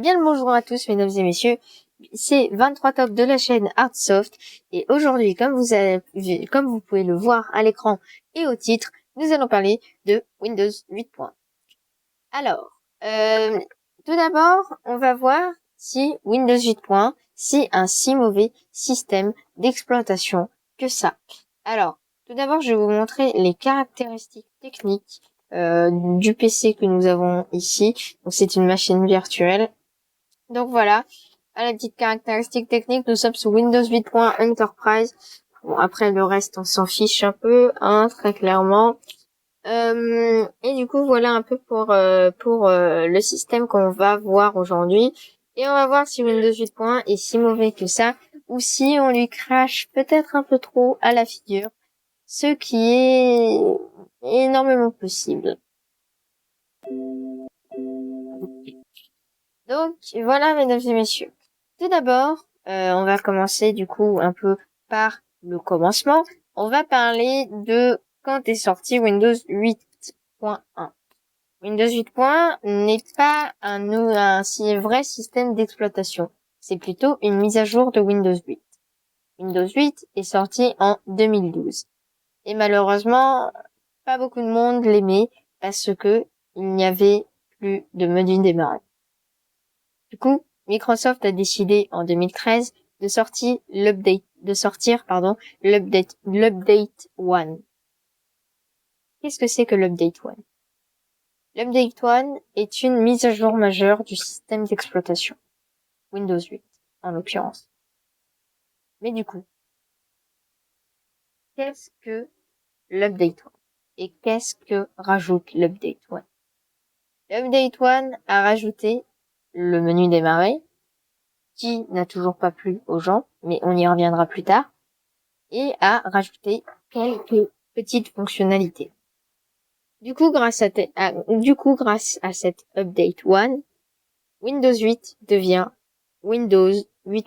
Bien le bonjour à tous, mesdames et messieurs. C'est 23 Top de la chaîne Artsoft. Et aujourd'hui, comme vous pouvez le voir à l'écran et au titre, nous allons parler de Windows 8. Alors, tout d'abord, on va voir si Windows 8. C'est un si mauvais système d'exploitation que ça. Alors, tout d'abord, je vais vous montrer les caractéristiques techniques du PC que nous avons ici. Donc, c'est une machine virtuelle. Donc voilà, à la petite caractéristique technique, nous sommes sous Windows 8. Enterprise. Bon, après le reste, on s'en fiche un peu, hein, très clairement. Et du coup, voilà un peu pour le système qu'on va voir aujourd'hui. Et on va voir si Windows 8. Est si mauvais que ça, ou si on lui crache peut-être un peu trop à la figure, ce qui est énormément possible. Donc voilà, mesdames et messieurs. Tout d'abord, on va commencer du coup un peu par le commencement. On va parler de quand est sorti Windows 8.1. Windows 8. N'est pas un si vrai système d'exploitation. C'est plutôt une mise à jour de Windows 8. Windows 8 est sorti en 2012. Et malheureusement, pas beaucoup de monde l'aimait parce que il n'y avait plus de menu démarrage. Du coup, Microsoft a décidé en 2013 de sortir l'update 1. Qu'est-ce que c'est que l'update 1? L'update 1 est une mise à jour majeure du système d'exploitation. Windows 8, en l'occurrence. Mais du coup, qu'est-ce que l'update 1? Et qu'est-ce que rajoute l'update 1? L'update 1 a rajouté le menu démarrer, qui n'a toujours pas plu aux gens, mais on y reviendra plus tard, et a rajouté quelques petites fonctionnalités. Du coup, grâce à cette update 1, Windows 8 devient Windows 8.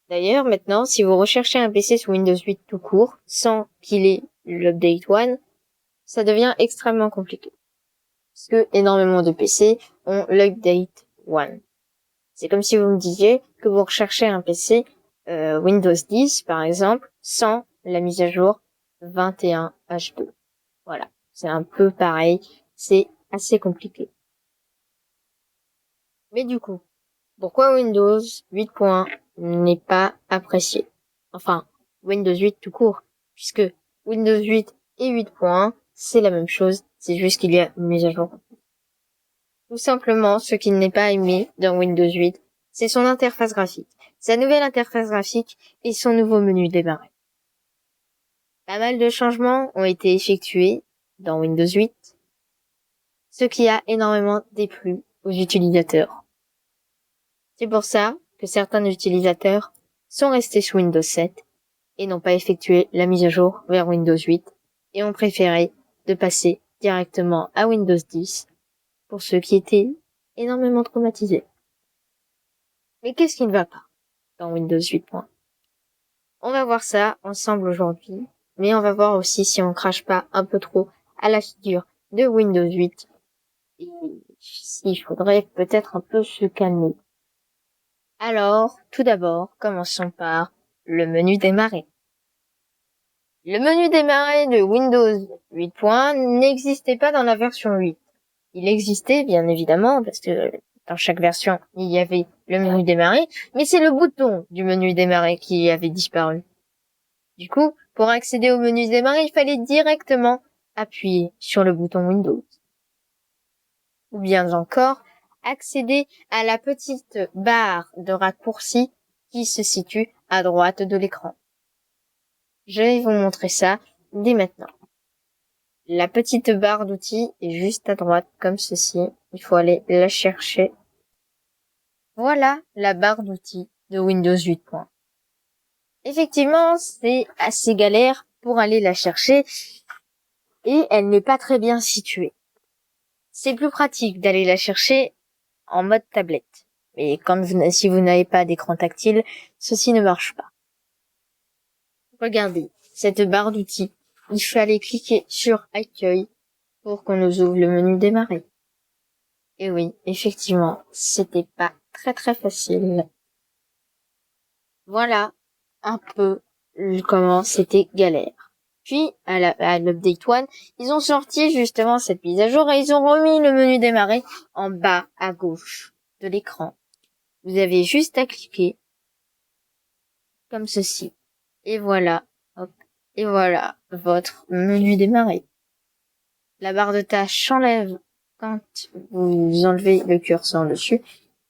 D'ailleurs, maintenant, si vous recherchez un PC sous Windows 8 tout court, sans qu'il ait l'update 1, ça devient extrêmement compliqué. Parce que énormément de PC ont l'update 1. C'est comme si vous me disiez que vous recherchez un PC Windows 10, par exemple, sans la mise à jour 21H2. Voilà, c'est un peu pareil, c'est assez compliqué. Mais du coup, pourquoi Windows 8. N'est pas apprécié? Enfin, Windows 8 tout court, puisque Windows 8 et 8. C'est la même chose, c'est juste qu'il y a une mise à jour. Tout simplement, ce qu'il n'est pas aimé dans Windows 8, c'est son interface graphique, sa nouvelle interface graphique et son nouveau menu démarrer. Pas mal de changements ont été effectués dans Windows 8, ce qui a énormément déplu aux utilisateurs. C'est pour ça que certains utilisateurs sont restés sous Windows 7 et n'ont pas effectué la mise à jour vers Windows 8 et ont préféré de passer directement à Windows 10 pour ceux qui étaient énormément traumatisés. Mais qu'est-ce qui ne va pas dans Windows 8. On va voir ça ensemble aujourd'hui, mais on va voir aussi si on crache pas un peu trop à la figure de Windows 8 et s'il faudrait peut-être un peu se calmer. Alors, tout d'abord, commençons par le menu démarrer. Le menu démarrer de Windows 8. N'existait pas dans la version 8. Il existait, bien évidemment, parce que dans chaque version, il y avait le menu démarrer, mais c'est le bouton du menu démarrer qui avait disparu. Du coup, pour accéder au menu démarrer, il fallait directement appuyer sur le bouton Windows. Ou bien encore, accéder à la petite barre de raccourci qui se situe à droite de l'écran. Je vais vous montrer ça dès maintenant. La petite barre d'outils est juste à droite, comme ceci. Il faut aller la chercher. Voilà la barre d'outils de Windows 8. Effectivement, c'est assez galère pour aller la chercher et elle n'est pas très bien située. C'est plus pratique d'aller la chercher en mode tablette. Mais si vous n'avez pas d'écran tactile, ceci ne marche pas. Regardez, cette barre d'outils. Il fallait cliquer sur Accueil pour qu'on nous ouvre le menu démarrer. Et oui, effectivement, c'était pas très très facile. Voilà un peu comment c'était galère. Puis, à l'update 1, ils ont sorti justement cette mise à jour et ils ont remis le menu démarrer en bas à gauche de l'écran. Vous avez juste à cliquer comme ceci. Et voilà, hop, et voilà votre menu démarrer. La barre de tâches s'enlève quand vous enlevez le curseur dessus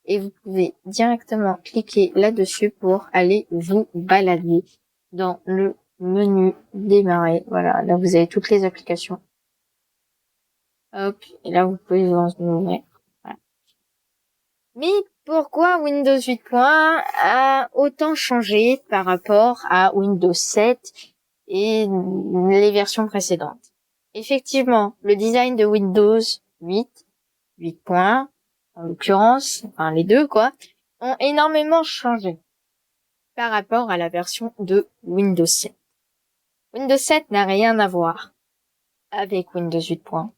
et vous pouvez directement cliquer là-dessus pour aller vous balader dans le menu démarrer. Voilà, là vous avez toutes les applications. Hop, et là vous pouvez vous ouvrir. Voilà. Mais pourquoi Windows 8.1 a autant changé par rapport à Windows 7 et les versions précédentes? Effectivement, le design de Windows 8, 8.1, en l'occurrence, enfin les deux quoi, ont énormément changé par rapport à la version de Windows 7. Windows 7 n'a rien à voir avec Windows 8.1.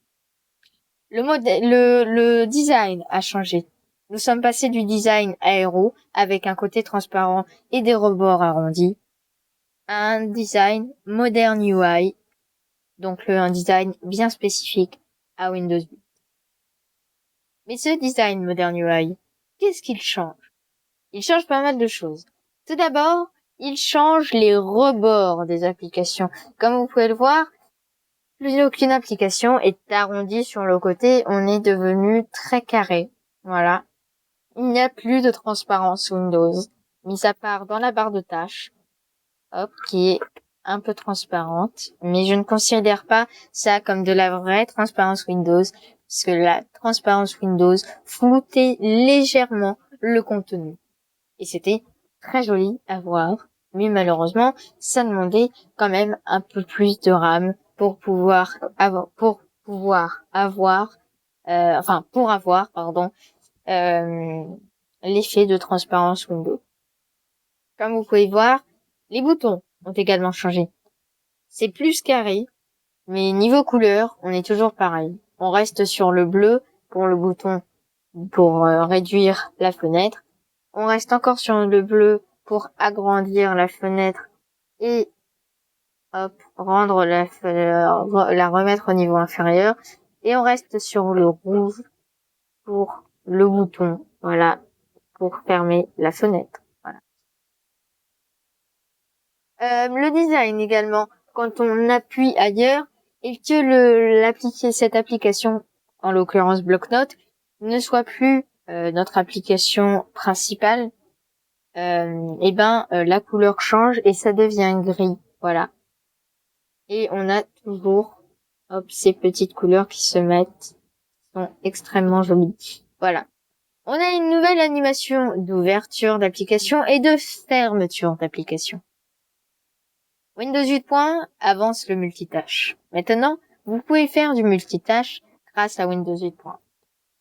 Le design a changé. Nous sommes passés du design aéro avec un côté transparent et des rebords arrondis à un design Modern UI, donc un design bien spécifique à Windows 8. Mais ce design Modern UI, qu'est-ce qu'il change? Il change pas mal de choses. Tout d'abord, il change les rebords des applications. Comme vous pouvez le voir, plus aucune application est arrondie sur le côté, on est devenu très carré. Voilà. Il n'y a plus de transparence Windows, mis à part dans la barre de tâches, hop, qui est un peu transparente, mais je ne considère pas ça comme de la vraie transparence Windows, puisque la transparence Windows floutait légèrement le contenu. Et c'était très joli à voir, mais malheureusement, ça demandait quand même un peu plus de RAM pour avoir, l'effet de transparence Windows. Comme vous pouvez voir, les boutons ont également changé. C'est plus carré, mais niveau couleur, on est toujours pareil. On reste sur le bleu pour le bouton pour réduire la fenêtre. On reste encore sur le bleu pour agrandir la fenêtre et hop, la remettre au niveau inférieur. Et on reste sur le rouge pour le bouton, voilà, pour fermer la fenêtre. Voilà. Le design également, quand on appuie ailleurs et que cette application, en l'occurrence Bloc-Notes, ne soit plus notre application principale, la couleur change et ça devient gris. Voilà. Et on a toujours ces petites couleurs qui se mettent, sont extrêmement jolies. Voilà. On a une nouvelle animation d'ouverture d'application et de fermeture d'application. Windows 8.1 avance le multitâche. Maintenant, vous pouvez faire du multitâche grâce à Windows 8.1.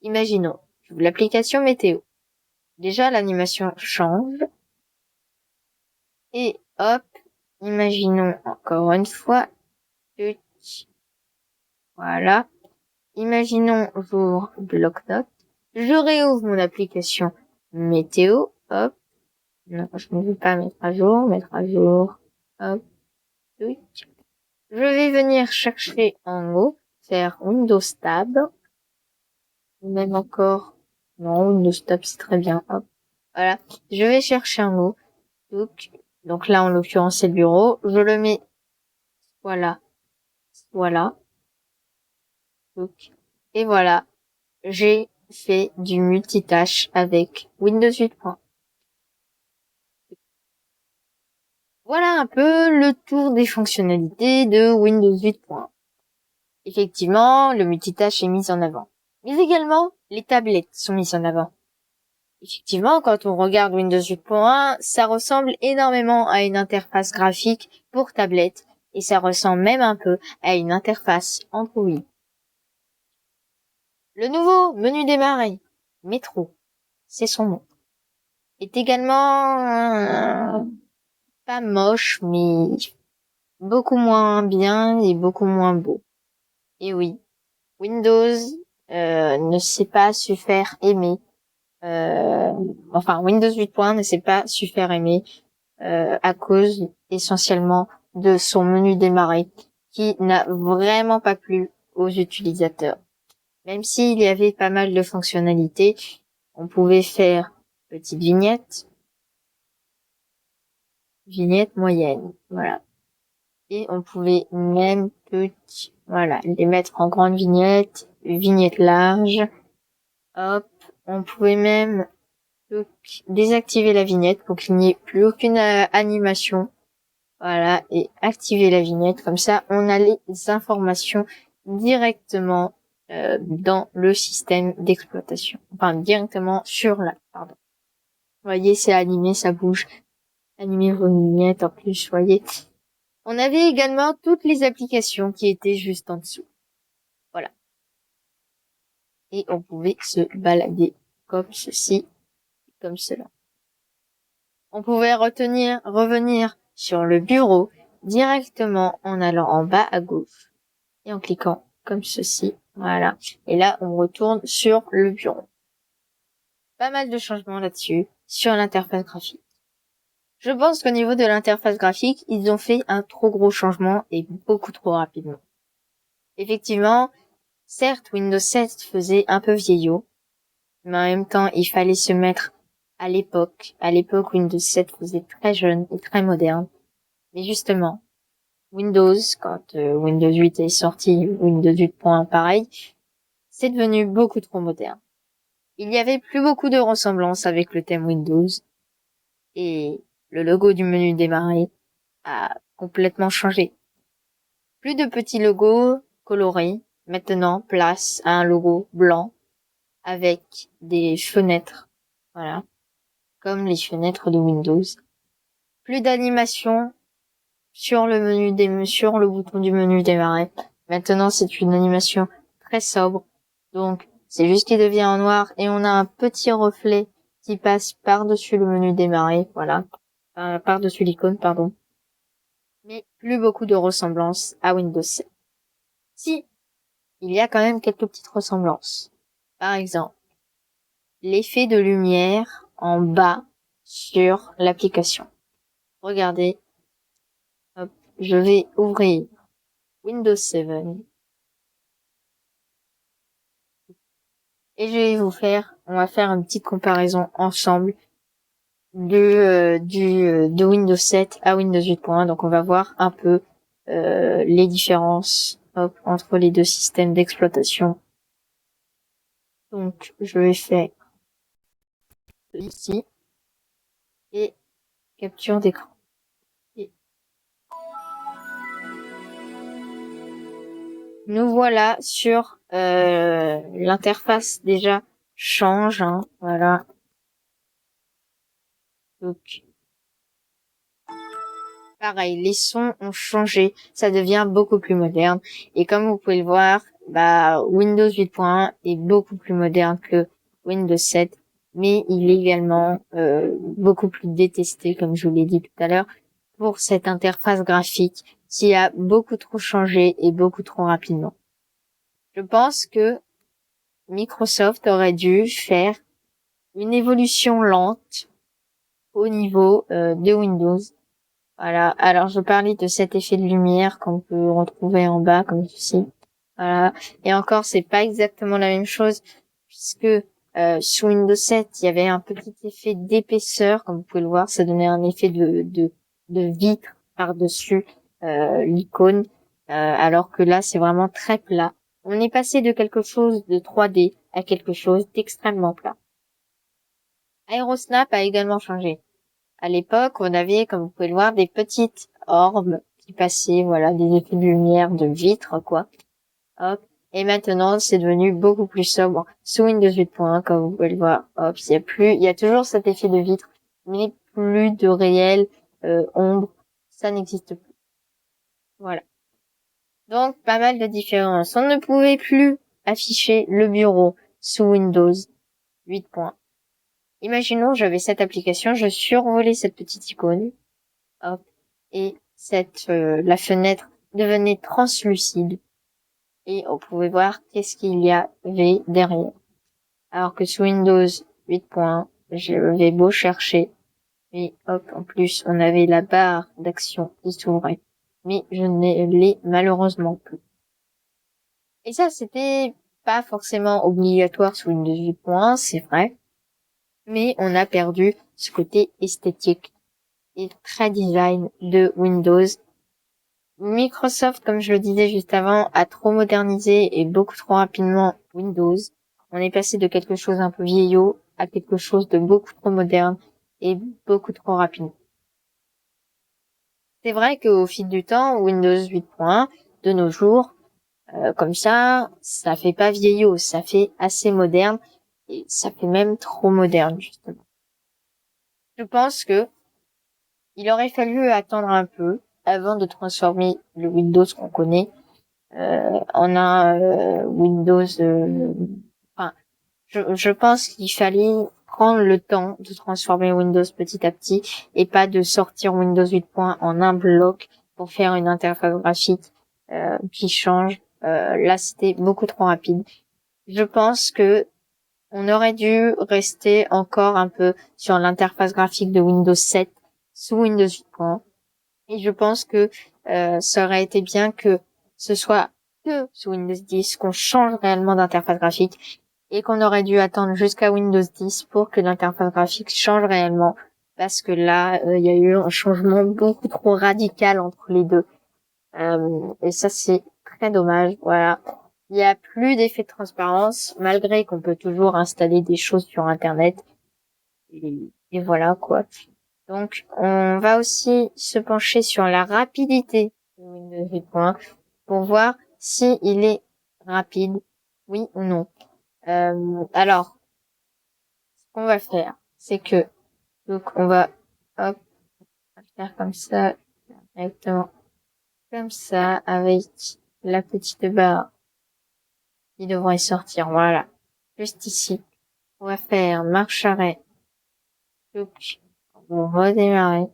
Imaginons, j'ouvre l'application météo. Déjà, l'animation change. Et hop, imaginons encore une fois. Voilà. Imaginons, j'ouvre Bloc-Notes. Je réouvre mon application météo. Hop. Non, je ne veux pas mettre à jour. Hop. Oui. Je vais venir chercher en haut, faire Windows Tab. Même encore. Non, Windows Tab, c'est très bien. Hop. Voilà. Je vais chercher en haut. Donc là, en l'occurrence, c'est le bureau. Je le mets. Voilà. Voilà. Et voilà. J'ai fait du multitâche avec Windows 8.1. Voilà un peu le tour des fonctionnalités de Windows 8.1. Effectivement, le multitâche est mis en avant. Mais également, les tablettes sont mises en avant. Effectivement, quand on regarde Windows 8.1, ça ressemble énormément à une interface graphique pour tablette, et ça ressemble même un peu à une interface Android. Le nouveau menu démarrer, Métro, c'est son nom, est également pas moche, mais beaucoup moins bien et beaucoup moins beau. Et oui, Windows ne s'est pas su faire aimer. Windows 8.1 ne s'est pas su faire aimer à cause essentiellement de son menu démarrer qui n'a vraiment pas plu aux utilisateurs. Même s'il y avait pas mal de fonctionnalités, on pouvait faire petite vignette moyenne, voilà. Et on pouvait même les mettre en grande vignette large. Hop, on pouvait même désactiver la vignette pour qu'il n'y ait plus aucune animation. Voilà, et activer la vignette. Comme ça, on a les informations directement dans le système d'exploitation. Enfin, directement sur pardon. Vous voyez, c'est animé, ça bouge. Animer vos vignettes en plus, vous voyez. On avait également toutes les applications qui étaient juste en dessous. Voilà. Et on pouvait se balader comme ceci, comme cela. On pouvait revenir sur le bureau directement en allant en bas à gauche et en cliquant comme ceci. Voilà. Et là, on retourne sur le bureau. Pas mal de changements là-dessus, sur l'interface graphique. Je pense qu'au niveau de l'interface graphique, ils ont fait un trop gros changement et beaucoup trop rapidement. Effectivement, certes, Windows 7 faisait un peu vieillot, mais en même temps, il fallait se mettre à l'époque. À l'époque, Windows 7 faisait très jeune et très moderne. Mais justement, Windows, quand Windows 8 est sorti, Windows 8.1 pareil, c'est devenu beaucoup trop moderne. Il n'y avait plus beaucoup de ressemblances avec le thème Windows et le logo du menu démarrer a complètement changé. Plus de petits logos colorés, maintenant place à un logo blanc avec des fenêtres, voilà, comme les fenêtres de Windows. Plus d'animation sur le bouton du menu démarrer. Maintenant, c'est une animation très sobre. Donc, c'est juste qu'il devient en noir et on a un petit reflet qui passe par-dessus le menu démarrer, voilà. Par-dessus l'icône, pardon. Mais plus beaucoup de ressemblances à Windows 7. Si, il y a quand même quelques petites ressemblances. Par exemple, l'effet de lumière en bas sur l'application. Regardez. Hop, je vais ouvrir Windows 7. Et on va faire une petite comparaison ensemble de Windows 7 à Windows 8.1. Donc on va voir un peu les différences entre les deux systèmes d'exploitation. Donc je vais faire ici et capture d'écran. Nous voilà sur l'interface déjà change, hein, voilà. Donc pareil, les sons ont changé, ça devient beaucoup plus moderne. Et comme vous pouvez le voir, Windows 8.1 est beaucoup plus moderne que Windows 7, mais il est également beaucoup plus détesté, comme je vous l'ai dit tout à l'heure, pour cette interface graphique qui a beaucoup trop changé et beaucoup trop rapidement. Je pense que Microsoft aurait dû faire une évolution lente au niveau de Windows. Voilà. Alors, je parlais de cet effet de lumière qu'on peut retrouver en bas, comme ceci. Voilà. Et encore, c'est pas exactement la même chose, puisque sous Windows 7, il y avait un petit effet d'épaisseur, comme vous pouvez le voir, ça donnait un effet de vitre par-dessus l'icône, alors que là, c'est vraiment très plat. On est passé de quelque chose de 3D à quelque chose d'extrêmement plat. Aerosnap a également changé. À l'époque, on avait, comme vous pouvez le voir, des petites orbes qui passaient, voilà, des effets de lumière, de vitre, quoi. Hop. Et maintenant, c'est devenu beaucoup plus sobre. Sous Windows 8.1, comme vous pouvez le voir, hop, il y a toujours cet effet de vitre, mais plus de réel ombre. Ça n'existe plus. Voilà. Donc, pas mal de différences. On ne pouvait plus afficher le bureau sous Windows 8.1. Imaginons, j'avais cette application, je survolais cette petite icône, hop, et la fenêtre devenait translucide. et on pouvait voir qu'est-ce qu'il y avait derrière. Alors que sous Windows 8.1, je vais beau chercher, et hop, en plus, on avait la barre d'action qui s'ouvrait. Mais je ne l'ai malheureusement plus. Et ça, c'était pas forcément obligatoire sous Windows 8.1, c'est vrai. Mais on a perdu ce côté esthétique et très design de Windows. Microsoft, comme je le disais juste avant, a trop modernisé et beaucoup trop rapidement Windows. On est passé de quelque chose un peu vieillot à quelque chose de beaucoup trop moderne et beaucoup trop rapide. C'est vrai qu'au fil du temps, Windows 8.1, de nos jours, comme ça fait pas vieillot, ça fait assez moderne et ça fait même trop moderne, justement. Je pense que il aurait fallu attendre un peu avant de transformer le Windows qu'on connaît en un Windows. Enfin, je pense qu'il fallait prendre le temps de transformer Windows petit à petit et pas de sortir Windows 8.1 en un bloc pour faire une interface graphique qui change. Là, c'était beaucoup trop rapide. Je pense que on aurait dû rester encore un peu sur l'interface graphique de Windows 7 sous Windows 8.1. Et je pense que ça aurait été bien que ce soit que sous Windows 10 qu'on change réellement d'interface graphique et qu'on aurait dû attendre jusqu'à Windows 10 pour que l'interface graphique change réellement. Parce que là, il y a eu un changement beaucoup trop radical entre les deux. Et ça, c'est très dommage. Voilà. Il n'y a plus d'effet de transparence, malgré qu'on peut toujours installer des choses sur Internet. Et voilà, quoi. Donc, on va aussi se pencher sur la rapidité de Windows 8.1 pour voir si il est rapide, oui ou non. Alors, ce qu'on va faire, c'est que, donc, on va, hop, on va faire comme ça, directement, comme ça, avec la petite barre qui devrait sortir, voilà, juste ici. On va faire marche arrêt, donc, on va redémarrer,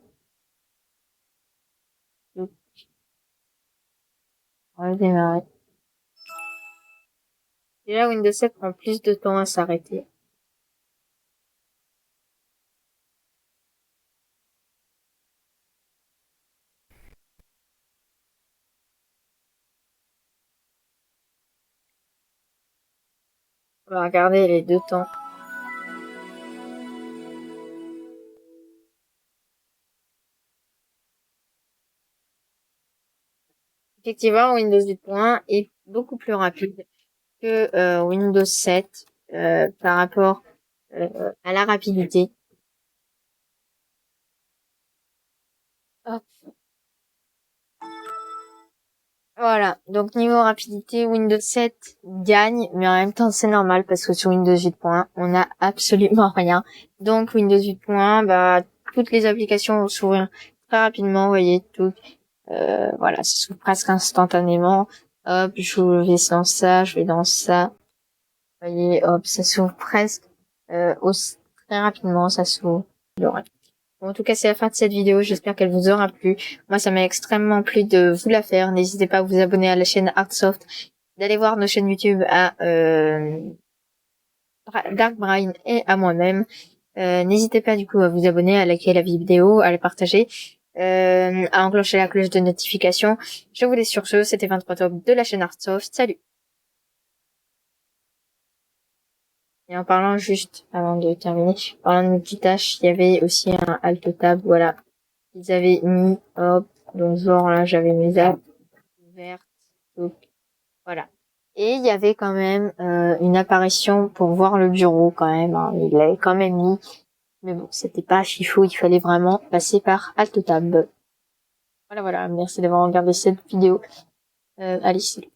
donc, redémarrer. Déjà, Windows 7 prend plus de temps à s'arrêter. On va regarder les deux temps. Effectivement, Windows 8.1 est beaucoup plus rapide que Windows 7 par rapport à la rapidité. Hop. Voilà, donc niveau rapidité, Windows 7 gagne, mais en même temps c'est normal parce que sur Windows 8.1, on n'a absolument rien. Donc Windows 8.1, bah toutes les applications vont s'ouvrir très rapidement, vous voyez, tout. Voilà, ça s'ouvre presque instantanément. Hop, je vais dans ça, je vais dans ça. Vous voyez, hop, ça s'ouvre presque très rapidement, ça s'ouvre. Bon, en tout cas, c'est la fin de cette vidéo. J'espère qu'elle vous aura plu. Moi, ça m'a extrêmement plu de vous la faire. N'hésitez pas à vous abonner à la chaîne Artsoft, d'aller voir nos chaînes YouTube à Dark Brain et à moi-même. N'hésitez pas du coup à vous abonner, à liker la vidéo, à la partager, à enclencher la cloche de notification. Je vous laisse sur ce. C'était 23 Top de la chaîne Artsoft. Salut! Et en parlant juste, avant de terminer, en parlant de multitâches, il y avait aussi un Alt Tab, voilà. Ils avaient mis, hop, donc genre là, j'avais mes apps ouvertes, donc, voilà. Et il y avait quand même une apparition pour voir le bureau quand même, hein. Il l'avait quand même mis, mais bon, c'était pas fifou, il fallait vraiment passer par Alt Tab. Voilà, merci d'avoir regardé cette vidéo. Allez, salut.